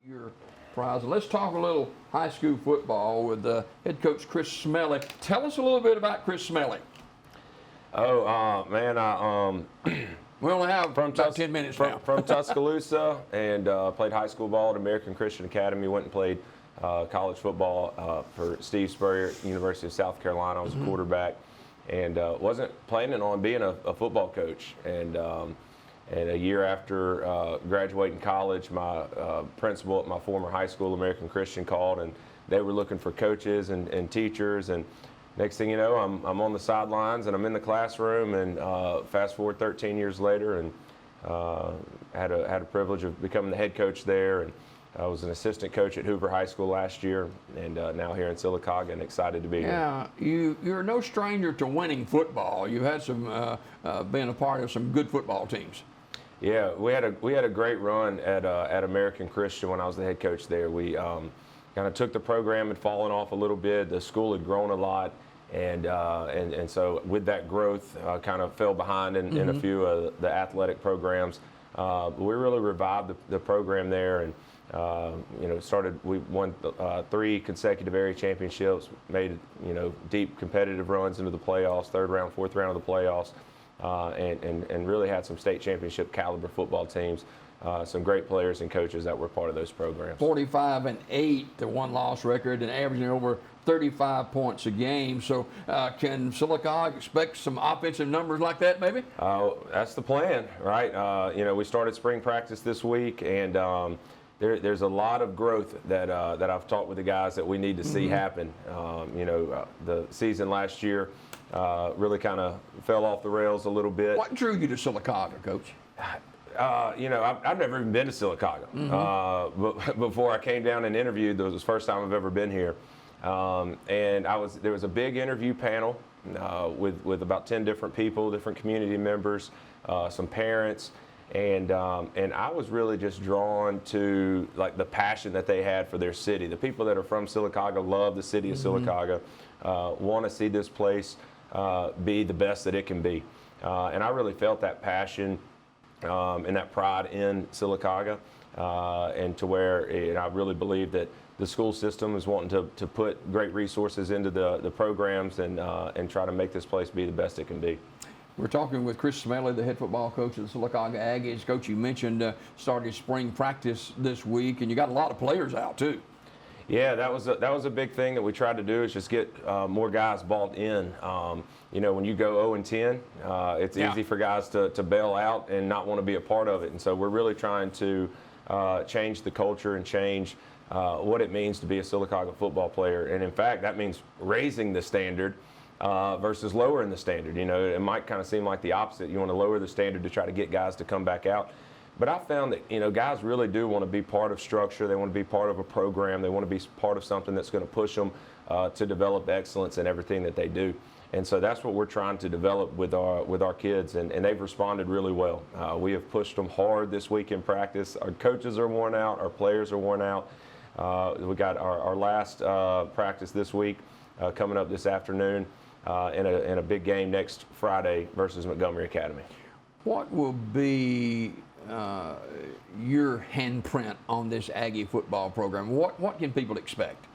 Your prize. Let's talk a little high school football with head coach Chris Smelley. Tell us a little bit about Chris Smelley. Man, We only have about 10 minutes now. From Tuscaloosa, and played high school ball at American Christian Academy. Went and played college football for Steve Spurrier at University of South Carolina. I was a quarterback, and wasn't planning on being a football coach. And a year after graduating college, my principal at my former high school, American Christian, called, and they were looking for coaches and teachers. And next thing you know, I'm on the sidelines and I'm in the classroom. And fast forward 13 years later, and had a privilege of becoming the head coach there. And I was an assistant coach at Hoover High School last year, and now here in Sylacauga, and excited to be here. Yeah, you're no stranger to winning football. You've had some been a part of some good football teams. Yeah, we had a great run at American Christian when I was the head coach there. We kind of took the program and fallen off a little bit. The school had grown a lot, and so with that growth, kind of fell behind in a few of the athletic programs. But we really revived the program there, and we won 3 consecutive area championships, made deep competitive runs into the playoffs, 3rd round, 4th round of the playoffs. And really had some state championship caliber football teams, some great players and coaches that were part of those programs. 45-8, the one-loss record, and averaging over 35 points a game. So can Sylacauga expect some offensive numbers like that, maybe? That's the plan, right? We started spring practice this week, and there's a lot of growth that I've talked with the guys that we need to see happen. The season last year really kind of fell off the rails a little bit. What drew you to Sylacauga, Coach? I've never even been to Sylacauga. But before I came down and interviewed, this was the first time I've ever been here. And there was a big interview panel with about 10 different people, different community members, some parents. And I was really just drawn to like the passion that they had for their city. The people that are from Sylacauga love the city of Sylacauga, want to see this place be the best that it can be. And I really felt that passion and that pride in Sylacauga, and to where I really believe that the school system is wanting to put great resources into the programs and try to make this place be the best it can be. We're talking with Chris Smelley, the head football coach of the Sylacauga Aggies. Coach, you mentioned started spring practice this week, and you got a lot of players out too. Yeah, that was a big thing that we tried to do, is just get more guys bought in. When you go 0-10, it's easy for guys to bail out and not want to be a part of it. And so we're really trying to change the culture and change what it means to be a Sylacauga football player. And in fact, that means raising the standard versus lowering the standard. It might kind of seem like the opposite. You want to lower the standard to try to get guys to come back out. But I found that, guys really do want to be part of structure. They want to be part of a program. They want to be part of something that's going to push them to develop excellence in everything that they do. And so that's what we're trying to develop with our kids, and they've responded really well. We have pushed them hard this week in practice. Our coaches are worn out. Our players are worn out. We got our last practice this week coming up this afternoon in a big game next Friday versus Montgomery Academy. What will be your handprint on this Aggie football program? What can people expect?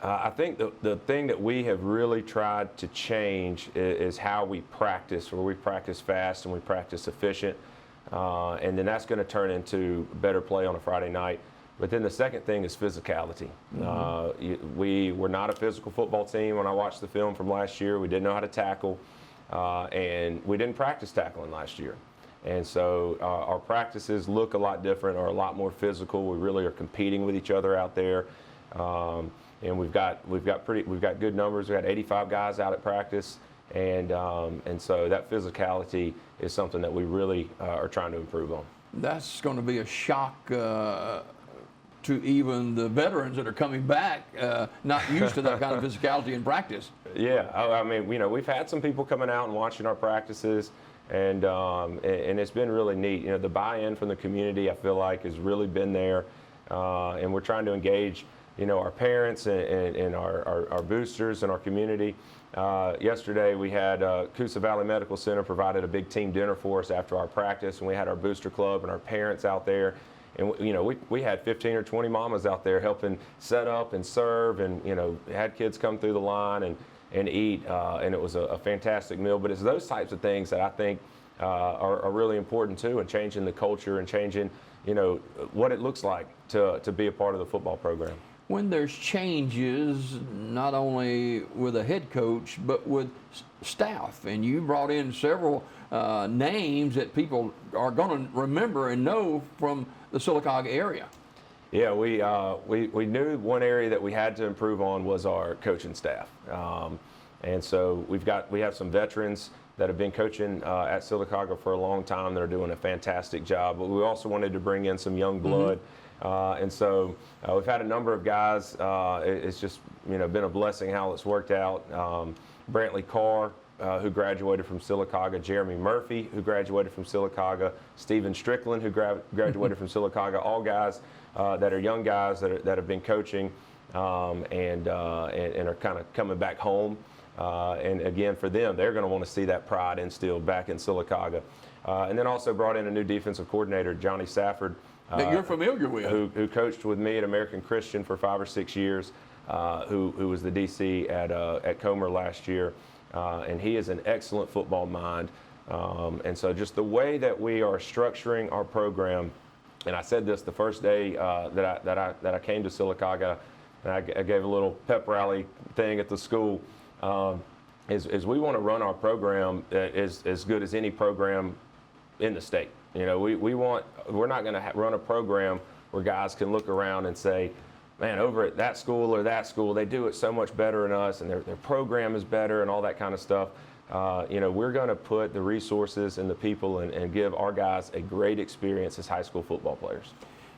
I think the thing that we have really tried to change is how we practice, where we practice fast and we practice efficient. And then that's going to turn into better play on a Friday night. But then the second thing is physicality. We were not a physical football team when I watched the film from last year. We didn't know how to tackle, and we didn't practice tackling last year. And so our practices look a lot different, are a lot more physical. We really are competing with each other out there. And we've got good numbers. We've got 85 guys out at practice, and so that physicality is something that we really are trying to improve on. That's going to be a shock to even the veterans that are coming back, not used to that kind of physicality in practice. Yeah, I mean, we've had some people coming out and watching our practices, and it's been really neat. The buy-in from the community, I feel like, has really been there, and we're trying to engage our parents and our boosters and our community. Yesterday we had Coosa Valley Medical Center provided a big team dinner for us after our practice, and we had our booster club and our parents out there. And we had 15 or 20 mamas out there helping set up and serve, and had kids come through the line and eat, and it was a fantastic meal. But it's those types of things that I think are really important too, and changing the culture and changing what it looks like to be a part of the football program. When there's changes, not only with a head coach, but with staff, and you brought in several names that people are going to remember and know from the Sylacauga area. Yeah, we knew one area that we had to improve on was our coaching staff, and so we have some veterans that have been coaching at Sylacauga for a long time that are doing a fantastic job. But we also wanted to bring in some young blood. And so we've had a number of guys. It's just been a blessing how it's worked out. Brantley Carr, who graduated from Sylacauga, Jeremy Murphy, who graduated from Sylacauga, Stephen Strickland, who graduated from Sylacauga, all guys that are young guys that have been coaching and are kind of coming back home. And again, for them, they're going to want to see that pride instilled back in Sylacauga. And then also brought in a new defensive coordinator, Johnny Safford, that you're familiar with, who coached with me at American Christian for 5 or 6 years, who was the DC at Comer last year, and he is an excellent football mind. And so just the way that we are structuring our program, and I said this the first day that I came to Sylacauga, and I gave a little pep rally thing at the school, is we want to run our program as good as any program in the state. We're not going to run a program where guys can look around and say, man, over at that school or that school, they do it so much better than us, and their program is better and all that kind of stuff. We're going to put the resources and the people and give our guys a great experience as high school football players.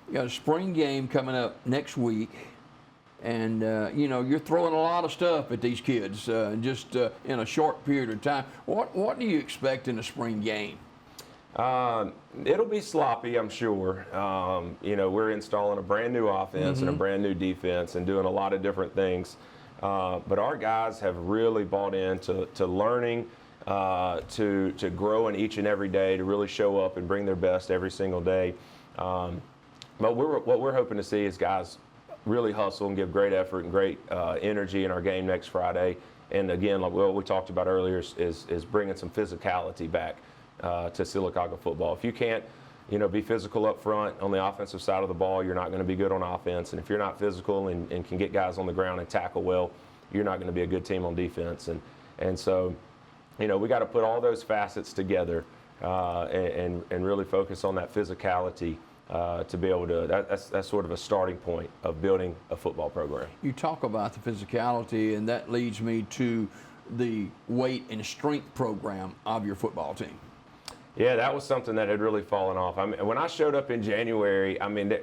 You got a spring game coming up next week, and you're throwing a lot of stuff at these kids just in a short period of time. What do you expect in a spring game? It'll be sloppy, I'm sure. We're installing a brand new offense and a brand new defense and doing a lot of different things. But our guys have really bought into learning, to grow in each and every day, to really show up and bring their best every single day. But what we're hoping to see is guys really hustle and give great effort and great energy in our game next Friday. And again, like what we talked about earlier, is bringing some physicality back to Sylacauga football. If you can't, be physical up front on the offensive side of the ball, you're not going to be good on offense. And if you're not physical and can get guys on the ground and tackle well, you're not going to be a good team on defense. And so, we got to put all those facets together and really focus on that physicality to be able to. That's sort of a starting point of building a football program. You talk about the physicality, and that leads me to the weight and strength program of your football team. Yeah, that was something that had really fallen off. I mean, when I showed up in January,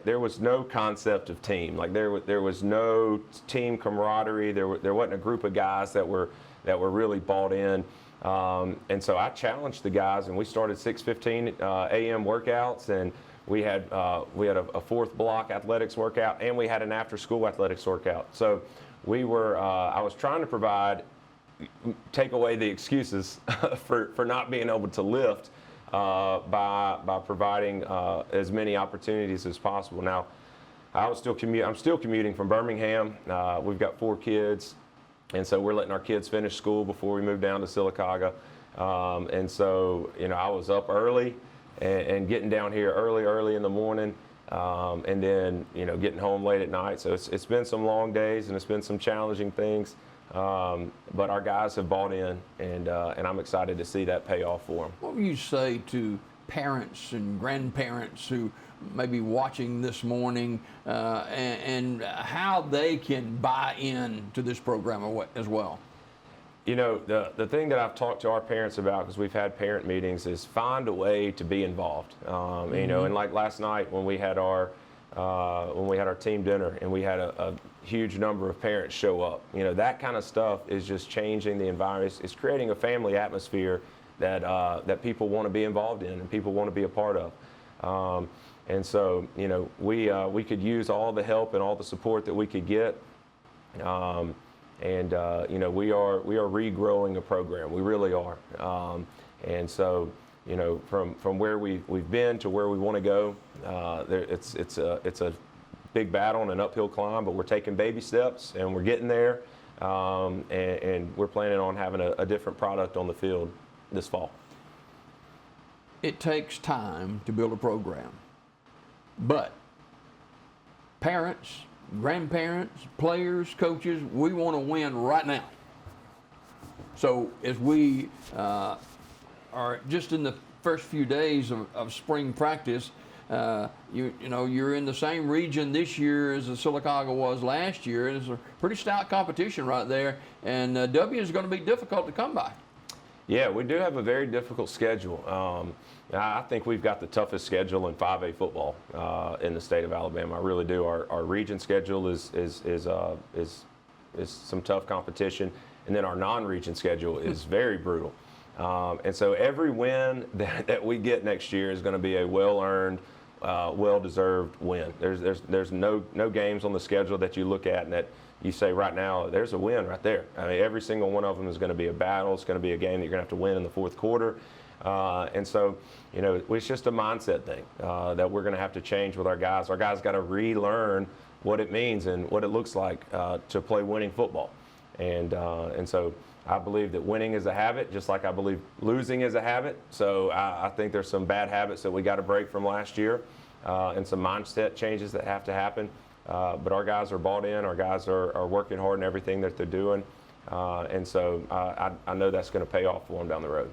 there was no concept of team. Like there was no team camaraderie. There wasn't a group of guys that were really bought in. And so I challenged the guys, and we started 6:15 a.m. workouts, and we had a fourth block athletics workout, and we had an after-school athletics workout. So I was trying to take away the excuses for not being able to lift. By providing as many opportunities as possible. Now, I'm still commuting from Birmingham. We've got 4 kids, and so we're letting our kids finish school before we move down to Sylacauga. And so, I was up early and getting down here early in the morning, and then, getting home late at night. So it's been some long days, and it's been some challenging things. But our guys have bought in, and I'm excited to see that pay off for them. What would you say to parents and grandparents who may be watching this morning and how they can buy in to this program as well? The thing that I've talked to our parents about, because we've had parent meetings, is find a way to be involved. And like last night when we had our team dinner and we had a huge number of parents show up, that kind of stuff is just changing the environment. It's creating a family atmosphere that people want to be involved in and people want to be a part of. And so, we could use all the help and all the support that we could get. We are regrowing a program. We really are. And so, from where we've been to where we want to go. It's a big battle and an uphill climb, but we're taking baby steps and we're getting there. And we're planning on having a different product on the field this fall. It takes time to build a program, but parents, grandparents, players, coaches, we want to win right now. So as we are just in the first few days of spring practice, you're in the same region this year as the Sylacauga was last year, and it's a pretty stout competition right there, and W is going to be difficult to come by. Yeah, we do have a very difficult schedule. I think we've got the toughest schedule in 5A football in the state of Alabama. I really do. Our region schedule is some tough competition, and then our non-region schedule is very brutal. And so every win that we get next year is going to be a well-earned, well-deserved win. There's no games on the schedule that you look at and that you say right now, there's a win right there. I mean, every single one of them is going to be a battle. It's going to be a game that you're going to have to win in the fourth quarter. And so, it's just a mindset thing that we're going to have to change with our guys. Our guys got to relearn what it means and what it looks like to play winning football. And so I believe that winning is a habit, just like I believe losing is a habit. So I think there's some bad habits that we got to break from last year and some mindset changes that have to happen. But our guys are bought in. Our guys are working hard in everything that they're doing. And so I know that's going to pay off for them down the road.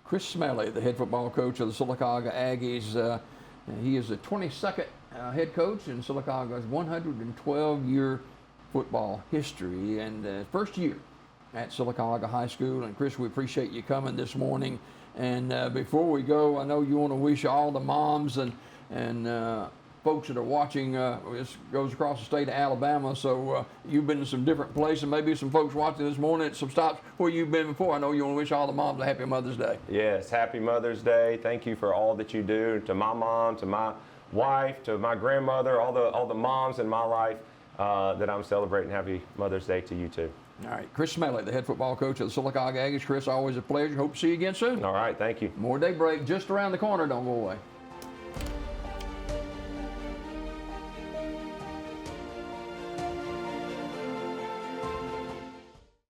Chris Smelley, the head football coach of the Sylacauga Aggies, he is the 22nd head coach in Sylacauga's 112-year football history and first year at Sylacauga High School. And Chris, we appreciate you coming this morning. And before we go, I know you want to wish all the moms and folks that are watching, this goes across the state of Alabama, so you've been in some different places. Maybe some folks watching this morning at some stops where you've been before. I know you want to wish all the moms a happy Mother's Day. Yes, happy Mother's Day. Thank you for all that you do. To my mom, to my wife, to my grandmother, all the moms in my life that I'm celebrating. Happy Mother's Day to you too. All right, Chris Smelley, the head football coach of the Sylacauga Aggies. Chris, always a pleasure. Hope to see you again soon. All right, thank you. More Daybreak just around the corner. Don't go away.